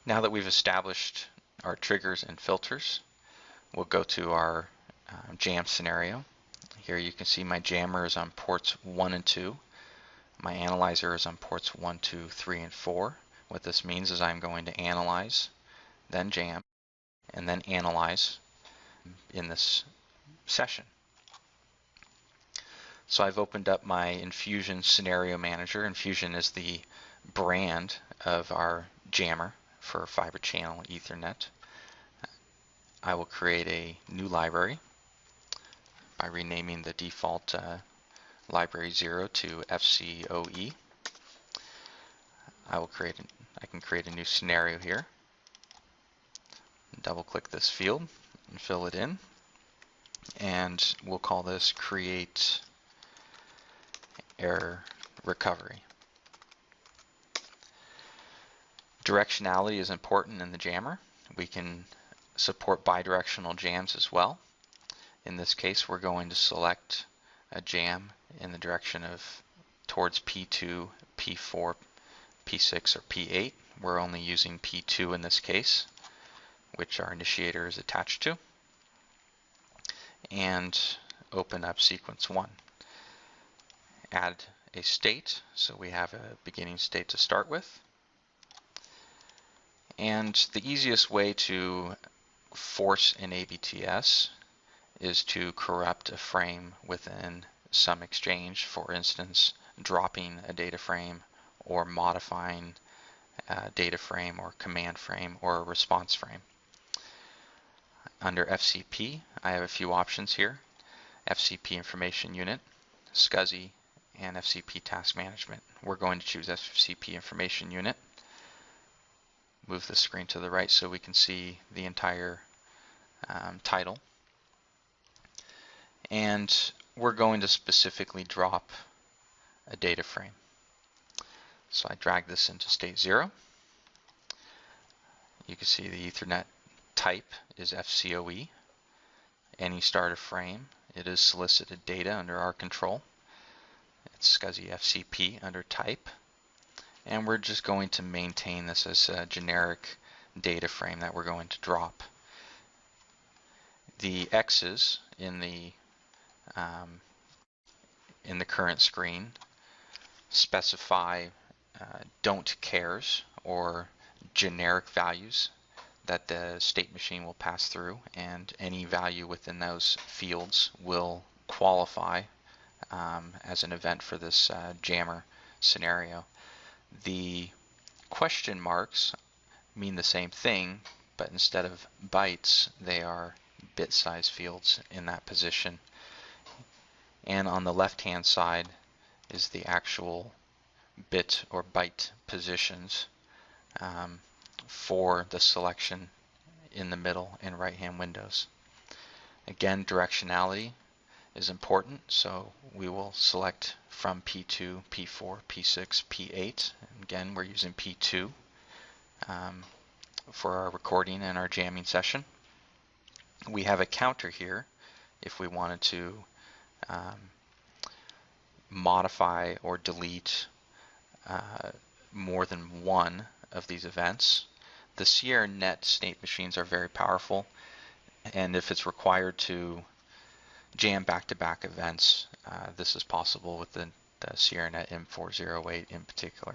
Now that we've established our triggers and filters, we'll go to our jam scenario. Here you can see my jammer is on ports 1 and 2. My analyzer is on ports 1, 2, 3, and 4. What this means is I'm going to analyze, then jam, and then analyze in this session. So I've opened up my Infusion Scenario Manager. Infusion is the brand of our jammer for Fiber Channel Ethernet. I will create a new library by renaming the default library 0 to FCoE. I can create a new scenario here. Double click this field and fill it in, and we'll call this create error recovery. Directionality is important in the jammer. We can support bidirectional jams as well. In this case, we're going to select a jam in the direction of towards P2, P4, P6, or P8. We're only using P2 in this case, which our initiator is attached to, and open up sequence 1. Add a state, so we have a beginning state to start with. And the easiest way to force an ABTS is to corrupt a frame within some exchange, for instance, dropping a data frame or modifying a data frame or command frame or a response frame. Under FCP, I have a few options here: FCP Information Unit, SCSI, and FCP Task Management. We're going to choose FCP Information Unit. Move the screen to the right so we can see the entire title. And we're going to specifically drop a data frame. So I drag this into state 0. You can see the Ethernet type is FCoE. Any starter frame, it is solicited data under our control. It's SCSI FCP under type. And we're just going to maintain this as a generic data frame that we're going to drop. The X's in the current screen specify don't cares, or generic values that the state machine will pass through, and any value within those fields will qualify as an event for this jammer scenario. The question marks mean the same thing, but instead of bytes, they are bit size fields in that position. And on the left hand side is the actual bit or byte positions for the selection in the middle and right hand windows. Again, directionality is important, so we will select from P2, P4, P6, P8. Again, we're using P2 for our recording and our jamming session. We have a counter here if we wanted to modify or delete more than one of these events. The SierraNet state machines are very powerful, and if it's required to jam back-to-back events, this is possible with the SierraNet M408 in particular.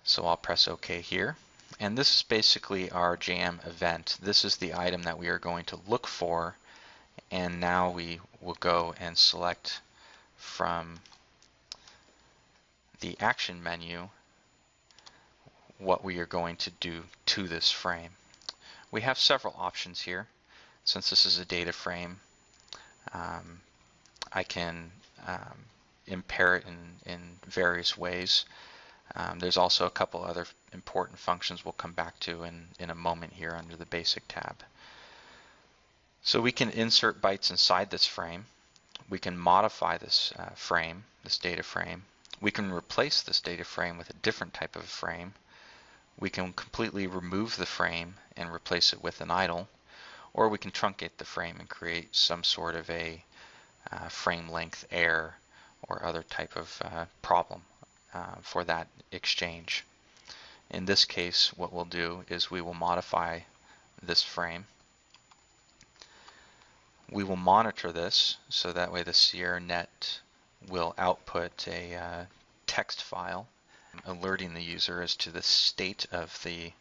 So I'll press OK here, and this is basically our jam event. This is the item that we are going to look for, and now we will go and select from the action menu what we are going to do to this frame. We have several options here. Since this is a data frame, I can impair it in various ways. There's also a couple other important functions we'll come back to in a moment here under the Basic tab. So we can insert bytes inside this frame. We can modify this frame, this data frame. We can replace this data frame with a different type of frame. We can completely remove the frame and replace it with an idle, or we can truncate the frame and create some sort of a frame length error or other type of problem for that exchange. In this case, what we'll do is we will modify this frame. We will monitor this, so that way the SierraNet will output a text file alerting the user as to the state of the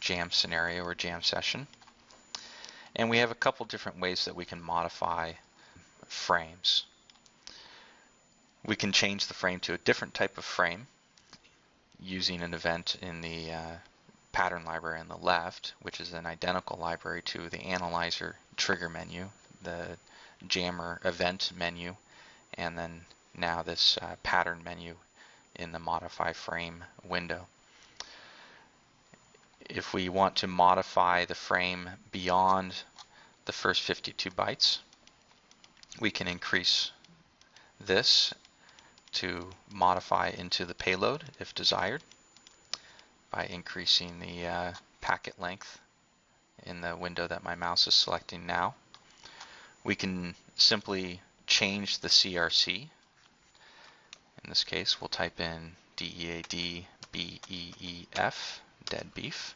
jam scenario or jam session. And we have a couple different ways that we can modify frames. We can change the frame to a different type of frame using an event in the pattern library on the left, which is an identical library to the analyzer trigger menu, the jammer event menu, and then now this pattern menu in the modify frame window. If we want to modify the frame beyond the first 52 bytes, we can increase this to modify into the payload if desired by increasing the packet length in the window that my mouse is selecting now. We can simply change the CRC. In this case, we'll type in DEAD BEEF, dead beef.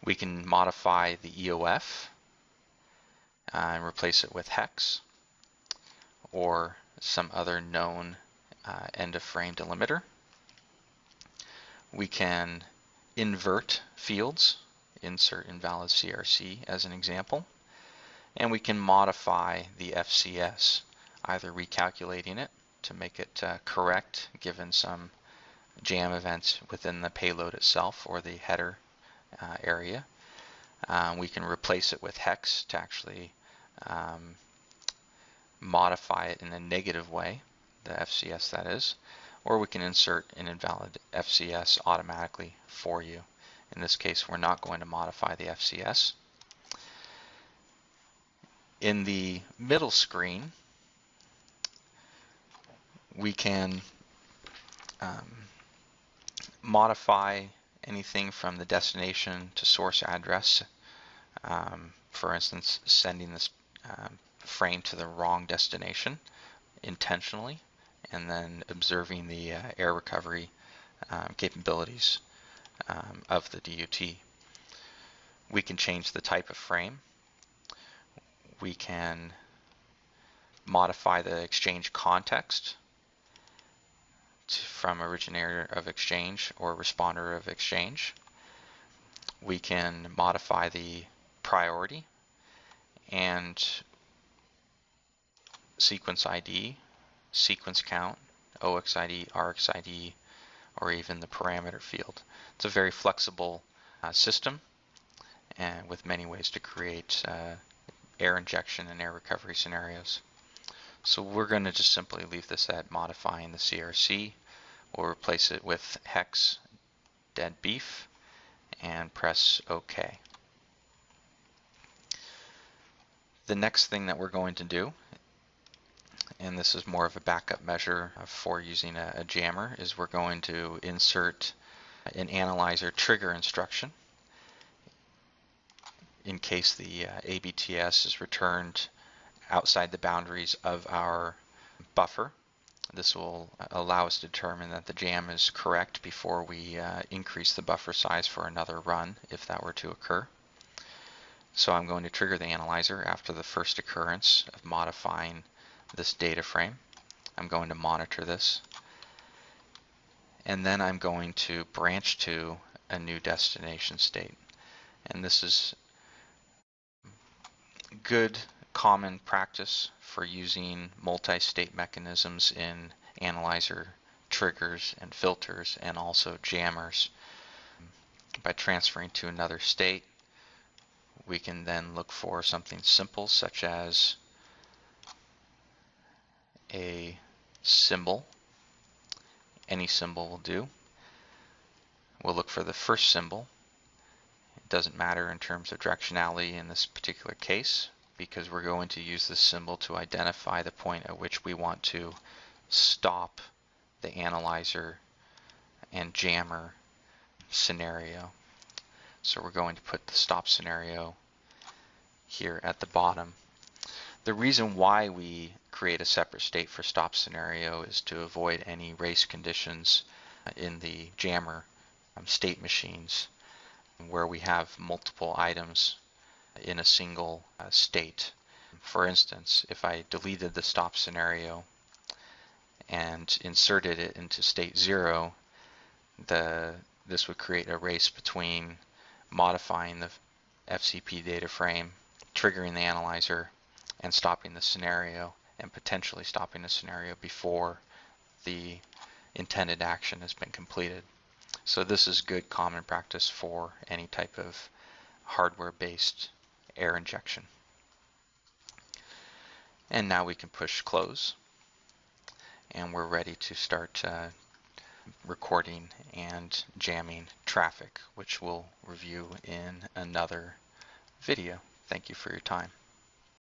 We can modify the EOF and replace it with hex or some other known end of frame delimiter. We can invert fields, insert invalid CRC as an example, and we can modify the FCS, either recalculating it to make it correct given some jam events within the payload itself or the header area. We can replace it with hex to actually modify it in a negative way, the FCS that is, or we can insert an invalid FCS automatically for you. In this case, we're not going to modify the FCS. In the middle screen, we can modify anything from the destination to source address. For instance, sending this frame to the wrong destination intentionally, and then observing the error recovery capabilities of the DUT. We can change the type of frame. We can modify the exchange context from originator of exchange or responder of exchange. We can modify the priority and sequence ID, sequence count, OXID, RXID, or even the parameter field. It's a very flexible system and with many ways to create error injection and error recovery scenarios. So we're going to just simply leave this at modifying the CRC. We'll replace it with hex dead beef and press OK. The next thing that we're going to do, and this is more of a backup measure for using a jammer, is we're going to insert an analyzer trigger instruction in case the ABTS is returned outside the boundaries of our buffer. This will allow us to determine that the jam is correct before we increase the buffer size for another run if that were to occur. So I'm going to trigger the analyzer after the first occurrence of modifying this data frame. I'm going to monitor this, and then I'm going to branch to a new destination state. And this is good common practice for using multi-state mechanisms in analyzer triggers and filters and also jammers. By transferring to another state, we can then look for something simple such as a symbol. Any symbol will do. We'll look for the first symbol. It doesn't matter in terms of directionality in this particular case, because we're going to use this symbol to identify the point at which we want to stop the analyzer and jammer scenario. So we're going to put the stop scenario here at the bottom. The reason why we create a separate state for stop scenario is to avoid any race conditions in the jammer state machines where we have multiple items in a single state. For instance, if I deleted the stop scenario and inserted it into state 0, this would create a race between modifying the FCP data frame, triggering the analyzer, and stopping the scenario, and potentially stopping the scenario before the intended action has been completed. So this is good common practice for any type of hardware-based error injection. And now we can push close, and we're ready to start recording and jamming traffic, which we'll review in another video. Thank you for your time.